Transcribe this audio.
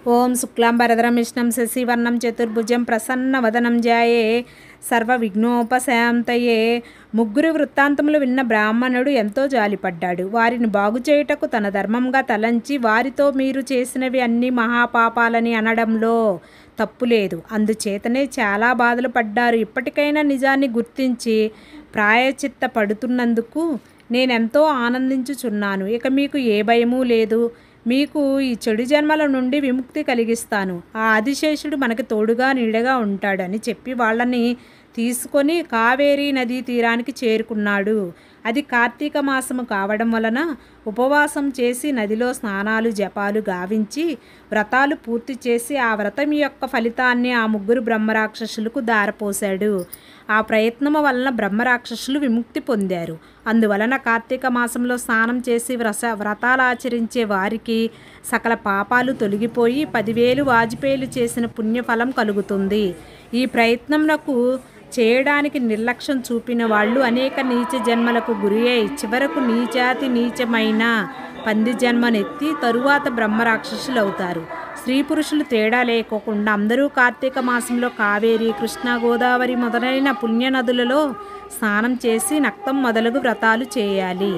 ఓం శుక్లాంబరధరం విష్ణుం శశివర్ణం చతుర్భుజం ప్రసన్నవదనం ధ్యాయే సర్వవిఘ్నోపశాంతయే. ముగ్గురు వృత్తాంతములు విన్న బ్రాహ్మణుడు ఎంతో జాలిపడ్డాడు. వారిని బాగుచేయుటకు తన ధర్మంగా తలంచి వారితో మీరు చేసినవి అన్ని మహాపాపాలని అనడంలో తప్పులేదు. అందుచేతనే చాలా బాధలు పడ్డారు. ఇప్పటికైనా నిజాన్ని గుర్తించి ప్రాయచిత్త పడుతున్నందుకు నేనెంతో ఆనందించుచున్నాను. ఇక మీకు ఏ భయమూ లేదు. మీకు ఈ చెడు జన్మల నుండి విముక్తి కలిగిస్తాను. ఆ ఆదిశేషుడు మనకి తోడుగా నీడగా ఉంటాడని చెప్పి వాళ్ళని తీసుకొని కావేరీ నదీ తీరానికి చేరుకున్నాడు. అది కార్తీక మాసము కావడం వలన ఉపవాసం చేసి నదిలో స్నానాలు జపాలు గావించి వ్రతాలు పూర్తి చేసి ఆ వ్రతం యొక్క ఫలితాన్ని ఆ ముగ్గురు బ్రహ్మరాక్షసులకు దారపోశాడు. ఆ ప్రయత్నము వలన బ్రహ్మరాక్షసులు విముక్తి పొందారు. అందువలన కార్తీక మాసంలో స్నానం చేసి వ్రతాలు ఆచరించే వారికి సకల పాపాలు తొలగిపోయి 10,000 వాజపేయులు చేసిన పుణ్యఫలం కలుగుతుంది. ఈ ప్రయత్నంకు చేయడానికి నిర్లక్ష్యం చూపిన వాళ్ళు అనేక నీచ జన్మలకు గురి అయి చివరకు నీచాతి నీచమైన పంది జన్మనెత్తి తరువాత బ్రహ్మరాక్షసులు అవుతారు. స్త్రీ పురుషులు తేడా లేకోకుండా అందరూ కార్తీక మాసంలో కావేరి, కృష్ణ, గోదావరి మొదలైన పుణ్యనదులలో స్నానం చేసి నక్తం మొదలగు వ్రతాలు చేయాలి.